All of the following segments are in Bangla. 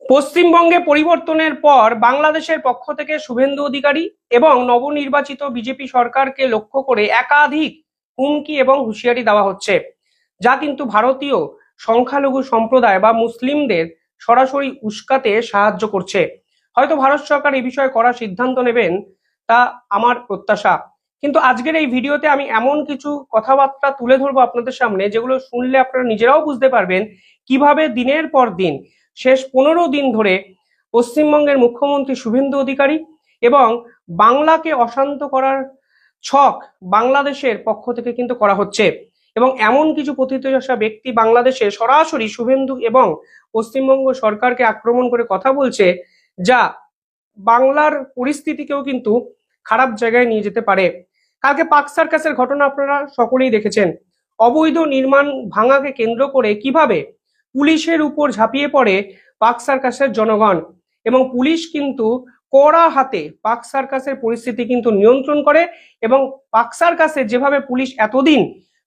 পশ্চিমবঙ্গে পরিবর্তনের পর বাংলাদেশের পক্ষ থেকে শুভেন্দু অধিকারী এবং নবনির্বাচিত বিজেপি সরকারকে লক্ষ্য করে একাধিক হুমকি এবং হুঁশিয়ারি দেওয়া হচ্ছে, যা কিন্তু ভারতীয় সংখ্যালঘু সম্প্রদায় বা মুসলিমদের সরাসরি উস্কাতে সাহায্য করছে। হয়তো ভারত সরকার এই বিষয়ে কড়া সিদ্ধান্ত নেবেন, তা আমার প্রত্যাশা। কিন্তু আজকের এই ভিডিওতে আমি এমন কিছু কথাবার্তা তুলে ধরবো আপনাদের সামনে, যেগুলো শুনলে আপনারা নিজেরাও বুঝতে পারবেন কিভাবে দিনের পর দিন শেষ 15 দিন ধরে পশ্চিমবঙ্গের মুখ্যমন্ত্রী শুভেন্দু অধিকারী এবং বাংলাকে অশান্ত করার ছক বাংলাদেশের পক্ষ থেকে কিন্তু করা হচ্ছে। এবং এমন কিছু প্রথিতযশা ব্যক্তি বাংলাদেশে সরাসরি শুভেন্দু এবং পশ্চিমবঙ্গ সরকারকে আক্রমণ করে কথা বলছে, যা বাংলার পরিস্থিতিকেও কিন্তু খারাপ জায়গায় নিয়ে যেতে পারে। কালকে পাক সার্কাসের ঘটনা আপনারা সকলেই দেখেছেন। অবৈধ নির্মাণ ভাঙাকে কেন্দ্র করে কিভাবে পুলিশের উপর ঝাঁপিয়ে পড়ে পাক সার্কাসের জনগণ, এবং পুলিশ কিন্তু কড়া হাতে পাক সার্কাসের পরিস্থিতি কিন্তু নিয়ন্ত্রণ করে। এবং পাক সার্কাসে যেভাবে পুলিশ এতদিন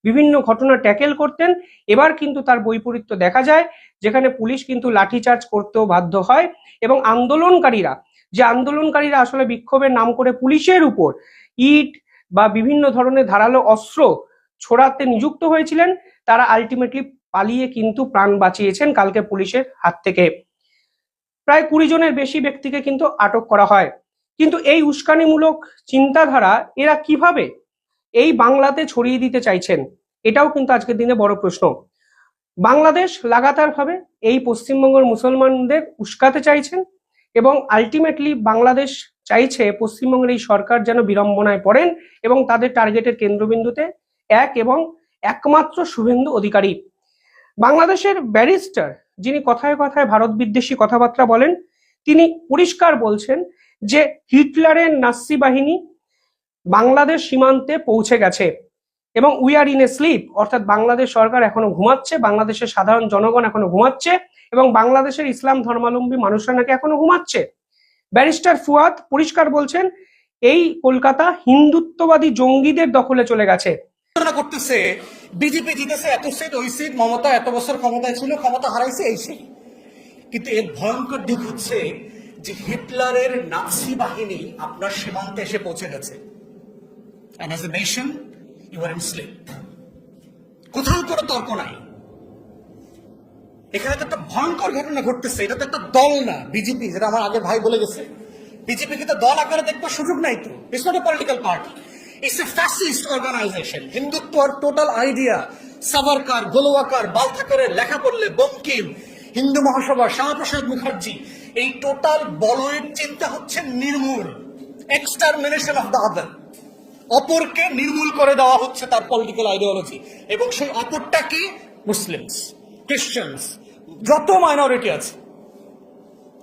বিভিন্ন ঘটনা ট্যাকেল করতেন, এবার কিন্তু তার বৈপরীত্য দেখা যায়, যেখানে পুলিশ কিন্তু লাঠিচার্জ করতেও বাধ্য হয়। এবং আন্দোলনকারীরা আসলে বিক্ষোভের নাম করে পুলিশের উপর ইট বা বিভিন্ন ধরনের ধারালো অস্ত্র ছোড়াতে নিযুক্ত হয়েছিলেন, তারা আলটিমেটলি পালিয়ে কিন্তু প্রাণ বাঁচিয়েছেন কালকে পুলিশের হাত থেকে। প্রায় 20 জনের বেশি ব্যক্তিকে কিন্তু আটক করা হয়। কিন্তু এই উস্কানিমূলক চিন্তাধারা এরা কিভাবে এই বাংলাতে ছড়িয়ে দিতে চাইছেন, এটাও কিন্তু আজকের দিনে বড় প্রশ্ন। বাংলাদেশ লাগাতার ভাবে এই পশ্চিমবঙ্গের মুসলমানদের উস্কাতে চাইছেন, এবং আলটিমেটলি বাংলাদেশ চাইছে পশ্চিমবঙ্গের এই সরকার যেন বিড়ম্বনায় পড়েন, এবং তাদের টার্গেটের কেন্দ্রবিন্দুতে এক এবং একমাত্র শুভেন্দু অধিকারী। বাংলাদেশের ব্যারিস্টার, যিনি কথায় কথায় ভারত বিদ্বেষী কথাবার্তা বলেন, তিনি পরিষ্কার বলছেন যে হিটলারের নাৎসি বাহিনী বাংলাদেশ সীমান্তে পৌঁছে গেছে এবং we are in a sleep, অর্থাৎ বাংলাদেশ সরকার এখনো ঘুমাচ্ছে, বাংলাদেশের সাধারণ জনগণ এখনো ঘুমাচ্ছে, এবং বাংলাদেশের ইসলাম ধর্মাবলম্বী মানুষরা নাকি এখনো ঘুমাচ্ছে। ব্যারিস্টার ফুয়াদ পরিষ্কার বলছেন এই কলকাতা হিন্দুত্ববাদী জঙ্গিদের দখলে চলে গেছে। করতেছে বিজেপি জিতেছে এত সিট, ওই সিট, মমতা এত বছর ক্ষমতায় ছিল, ক্ষমতা হারাইছে এই সেই। কিন্তু এর ভয়ঙ্কর দিক হচ্ছে যে হিটলারের নাৎসি বাহিনী আপনার সীমান্তে এসে পৌঁছে গেছে। And as a nation, you are enslaved. কোথাও কোনো তর্ক নাই। এখানে তো একটা ভয়ঙ্কর ঘটনা ঘটতেছে। এটা তো একটা দল না, বিজেপি, যেটা আমার আগের ভাই বলে গেছে। বিজেপি কিন্তু দল আকারে দেখবার সুযোগ নাই তো। It's not a political party, it's a fascist organisation. Hindutva আর টোটাল আইডিয়া সাভারকার, গোলওয়াকার, বালথাকারের লেখা পড়লে বঙ্কিম, হিন্দু মহাসভা, শ্যামাপ্রসাদ মুখার্জি, এই টোটাল বলয়ের চিন্তা হচ্ছে নির্মূল, এক্সটারমিনেশন অফ দ্য আদার। অপরকে নির্মূল করে দেওয়া হচ্ছে তার পলিটিক্যাল আইডিওলজি। এবং সেই অপরটা কি? মুসলিমস, খ্রিস্টানস, যত মাইনরিটি আছে।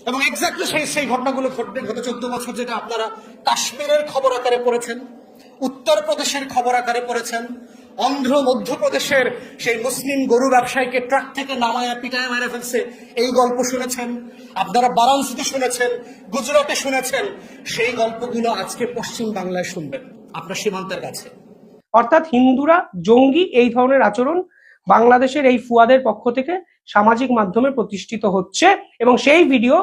এবং এক্স্যাক্টলি সেই ঘটনাগুলো ঘটবে গত 14 বছর, যেটা আপনারা কাশ্মীরের খবর আকারে পড়েছেন, উত্তরপ্রদেশের খবর আকারে পড়েছেন, মধ্যপ্রদেশের সেই মুসলিম গরু ব্যবসায়ীকে ট্রাক থেকে নামায়া পিটায় মেরে ফেলছে, এই গল্প শুনেছেন। আপনারা বারাণসীতে শুনেছেন, গুজরাটে শুনেছেন। সেই গল্পগুলো আজকে পশ্চিম বাংলায় শুনবেন, আপনার সীমান্তের কাছে। অর্থাৎ হিন্দুরা জঙ্গি, এই ধরনের আচরণ বাংলাদেশের এই ফুয়াদের পক্ষ থেকে সামাজিক মাধ্যমে প্রতিষ্ঠিত হচ্ছে, এবং সেই ভিডিও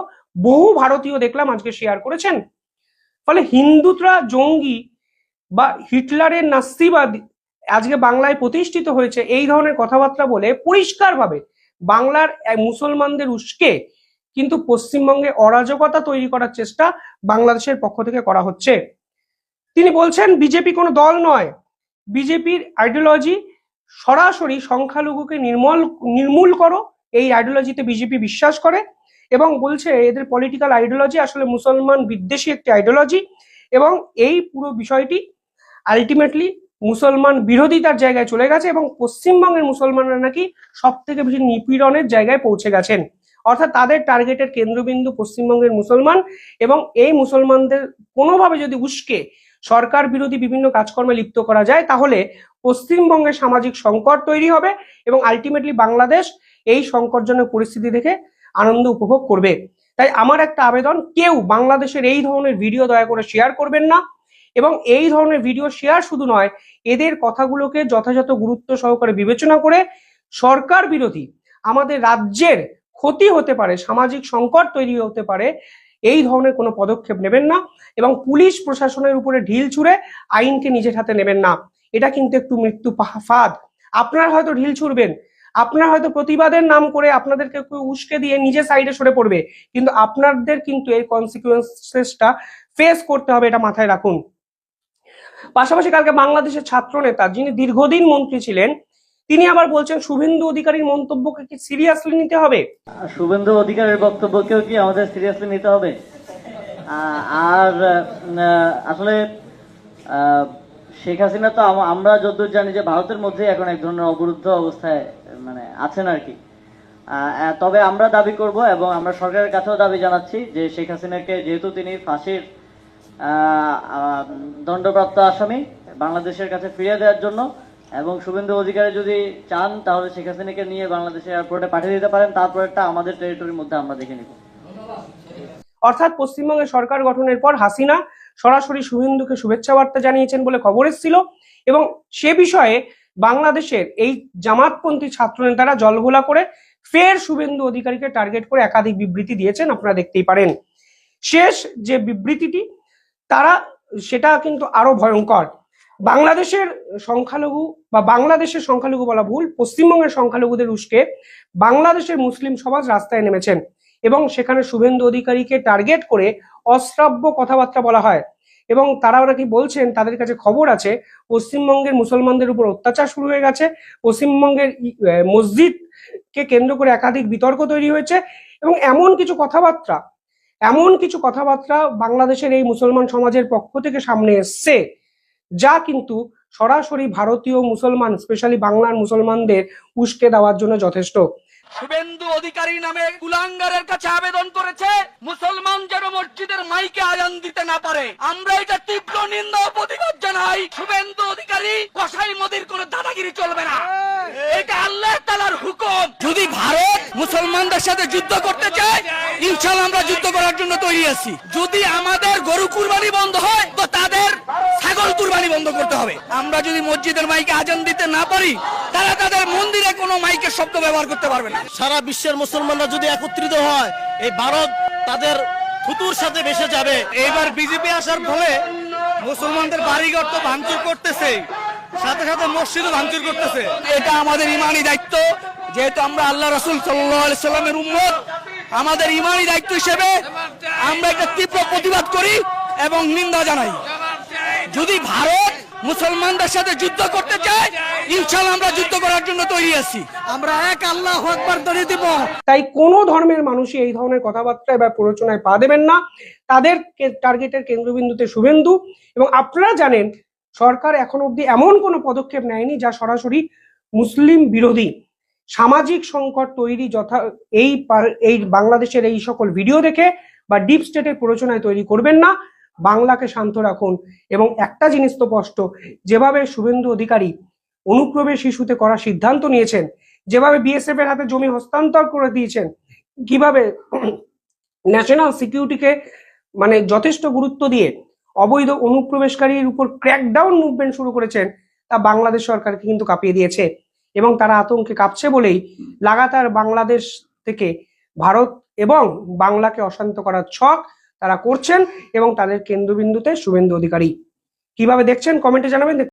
বহু ভারতীয় দেখলাম আজকে শেয়ার করেছেন। ফলে হিন্দুরা জঙ্গি বা হিটলারের নাস্তিবাদ আজকে বাংলায় প্রতিষ্ঠিত হয়েছে, এই ধরনের কথাবার্তা বলে পরিষ্কারভাবে বাংলার মুসলমানদের উস্কে কিন্তু পশ্চিমবঙ্গে অরাজকতা তৈরি করার চেষ্টা বাংলাদেশের পক্ষ থেকে করা হচ্ছে। তিনি বলছেন বিজেপি কোনো দল নয়, বিজেপির আইডিওলজি সরাসরি সংখ্যালঘুকে নির্মূল করো, এই আইডিওলজিতে বিজেপি বিশ্বাস করে, এবং বলছে এদের পলিটিক্যাল আইডিওলজি আসলে মুসলমান বিদ্বেষী একটি আইডিওলজি, এবং এই পুরো বিষয়টি আলটিমেটলি মুসলমান বিরোধিতার জায়গায় চলে গেছে, এবং পশ্চিমবঙ্গের মুসলমানরা নাকি সব থেকে বেশি নিপীড়নের জায়গায় পৌঁছে গেছেন। অর্থাৎ তাদের টার্গেটের কেন্দ্রবিন্দু পশ্চিমবঙ্গের মুসলমান, এবং এই মুসলমানদের কোনোভাবে যদি উস্কে সরকার বিরোধী বিভিন্ন কাজকর্মে লিপ্ত করা যায়, তাহলে পশ্চিমবঙ্গে সামাজিক সংকট তৈরি হবে, এবং আলটিমেটলি বাংলাদেশ এই সংকটজনক পরিস্থিতি দেখে আনন্দ উপভোগ করবে। তাই আমার একটা আবেদন, কেউ বাংলাদেশের এই ধরনের ভিডিও দয়া করে শেয়ার করবেন না, এবং এই ধরনের ভিডিও শেয়ার শুধু নয়, এদের কথাগুলোকে যথাযথ গুরুত্ব সহকারে বিবেচনা করে সরকার বিরোধী আমাদের রাজ্যের ক্ষতি হতে পারে, সামাজিক সংকট তৈরি হতে পারে, এই ধরনের কোনো পদক্ষেপ নেবেন না এবং পুলিশ প্রশাসনের উপরে ঢিল ছুঁড়ে আইনকে নিজের হাতে নেবেন না। এটা কিন্তু একটু মৃত্যু ফাঁদ। আপনারা হয়তো ঢিল ছুঁড়বেন, আপনারা হয়তো প্রতিবাদের নাম করে আপনাদেরকে উস্কে দিয়ে নিজে সাইডে সরে পড়বে, কিন্তু আপনাদের কিন্তু এই কনসিকুয়েন্সেসটা ফেস করতে হবে, এটা মাথায় রাখুন। পাশাপাশি কালকে বাংলাদেশের ছাত্র নেতা যিনি দীর্ঘদিন মন্ত্রী ছিলেন, তিনি আবার বলছেন শুভেন্দু অধিকারীর মন্তব্যকে কি সিরিয়াসলি নিতে হবে? শুভেন্দু অধিকারীর বক্তব্যকেও কি আমাদের সিরিয়াসলি নিতে হবে? আর আসলে শেখ হাসিনা তো আমরা যতদূর জানি যে ভারতের মধ্যে এখন এক ধরনের অবরুদ্ধ অবস্থায় মানে আছেন আর কি। তবে আমরা দাবি করব এবং আমরা সরকারের কাছেও দাবি জানাচ্ছি যে শেখ হাসিনাকে, যেহেতু তিনি ফাঁসির দণ্ডপ্রাপ্ত আসামি, বাংলাদেশের কাছে ফিরিয়ে দেওয়ার জন্য, এবং শুভেন্দু অধিকারী যদি চান তাহলে শেখ হাসিনাকে নিয়ে বাংলাদেশের এয়ারপোর্টে পাঠিয়ে দিতে পারেন, তারপরেরটা আমাদের টেরিটরির মধ্যে আমরা দেখে নিব। অর্থাৎ পশ্চিমবঙ্গে সরকার গঠনের পর হাসিনা সরাসরি শুভেন্দুকে শুভেচ্ছা বার্তা জানিয়েছেন বলে খবর এসেছিল, এবং সে বিষয়ে বাংলাদেশের এই জামাতপন্থী ছাত্র নেতারা জলঘোলা করে ফের শুভেন্দু অধিকারীকে টার্গেট করে একাধিক বিবৃতি দিয়েছেন, আপনারা দেখতেই পারেন। শেষ যে বিবৃতিটি তারা, সেটা কিন্তু আরো ভয়ঙ্কর। বাংলাদেশের সংখ্যালঘু বা বাংলাদেশের সংখ্যালঘু বলা ভুল, পশ্চিমবঙ্গের সংখ্যালঘুদের উস্কে বাংলাদেশের মুসলিম সমাজ রাস্তায় নেমেছেন এবং সেখানে শুভেন্দু অধিকারীকে টার্গেট করে অশ্রাব্য কথাবার্তা বলা হয়, এবং তারা ওরা কি বলছেন, তাদের কাছে খবর আছে পশ্চিমবঙ্গের মুসলমানদের উপর অত্যাচার শুরু হয়ে গেছে, পশ্চিমবঙ্গের মসজিদকে কেন্দ্র করে একাধিক বিতর্ক তৈরি হয়েছে, এবং এমন কিছু কথাবার্তা বাংলাদেশের এই মুসলমান সমাজের পক্ষ থেকে সামনে এসছে যা কিন্তু সরাসরি ভারতীয় মুসলমান, স্পেশালি বাংলার মুসলমানদের উস্কে দেওয়ার জন্য যথেষ্ট। শুভেন্দু অধিকারী নামে কুলাঙ্গারের কাছে আবেদন করেছে মুসলমান যেন মসজিদের মাইকে আজান দিতে না পারে। আমরা এটা তীব্র নিন্দা ও প্রতিবাদ জানাই। শুভেন্দু অধিকারী কসাই মোদির কোন দাদাগিরি চলবে না, এটা আল্লাহ তাআলার হুকুম। যদি ভারত মুসলমানদের সাথে যুদ্ধ করতে চায়, ইনশাআল্লাহ আমরা যুদ্ধ করার জন্য তৈরি আছি। যদি আমাদের গরু কুরবানি বন্ধ হয় তো তাদের ছাগল কুরবানি বন্ধ করতে হবে। আমরা যদি মসজিদের মাইকে আজান দিতে না পারি, তারা তাদের মন্দিরে কোনো মাইকের শব্দ ব্যবহার করতে পারবে না। সারা বিশ্বের মুসলমানরা যদি একত্রিত হয়, এই ভারত তাদের ফুতুর সাথে ভেসে যাবে। এইবার বিজেপি আসার ফলে মুসলমানদের বাড়িঘর তো ভাঙচুর করতেছে, সাথে সাথে মসজিদও ভাঙচুর করতেছে। এটা আমাদের ইমানি দায়িত্ব, যেহেতু আমরা আল্লাহ রাসূল সাল্লাল্লাহু আলাইহি সাল্লামের উম্মত, আমাদের ইমানি দায়িত্ব হিসেবে আমরা একটা তীব্র প্রতিবাদ করি এবং নিন্দা জানাই। যদি ভারত মুসলমানদের সাথে যুদ্ধ করতে চায়, ইনশাআল্লাহ আমরা যুদ্ধ করার জন্য তৈরি আছি। আমরা এক আল্লাহু আকবার ধ্বনি দিব। তাই কোনো ধর্মের মানুষই এই ধরনের কথাবার্তায় বা প্ররোচনায় পা দেবেন না। তাদের টার্গেটের কেন্দ্রবিন্দুতে শুভেন্দু, এবং আপনারা জানেন সরকার এখন অবধি এমন কোনো পদক্ষেপ নেয়নি যা সরাসরি মুসলিম বিরোধী। সামাজিক সংকট তৈরি এই বাংলাদেশের এই সকল ভিডিও দেখে বা ডিপ স্টেটের প্ররোচনায় তৈরি করবেন না। বাংলাকে শান্ত রাখুন, এবং একটা জিনিস তো স্পষ্ট, যেভাবে শুভেন্দু অধিকারী অনুপ্রবেশ ইস্যুতে করার সিদ্ধান্ত নিয়েছেন, যেভাবে বিএসএফ এর হাতে জমি হস্তান্তর করে দিয়েছেন, কিভাবে ন্যাশনাল সিকিউরিটিকে মানে যথেষ্ট গুরুত্ব দিয়ে অবৈধ অনুপ্রবেশকারীর উপর ক্র্যাকডাউন মুভমেন্ট শুরু করেছেন, তা বাংলাদেশ সরকারকে কিন্তু কাঁপিয়ে দিয়েছে, এবং তারা আতঙ্কে কাঁপছে বলেই লাগাতার বাংলাদেশ থেকে ভারত এবং বাংলাকে অশান্ত করার ছক তারা করছেন, এবং তাদের কেন্দ্রবিন্দুতে শুভেন্দু অধিকারী। কিভাবে দেখছেন কমেন্টে জানাবেন।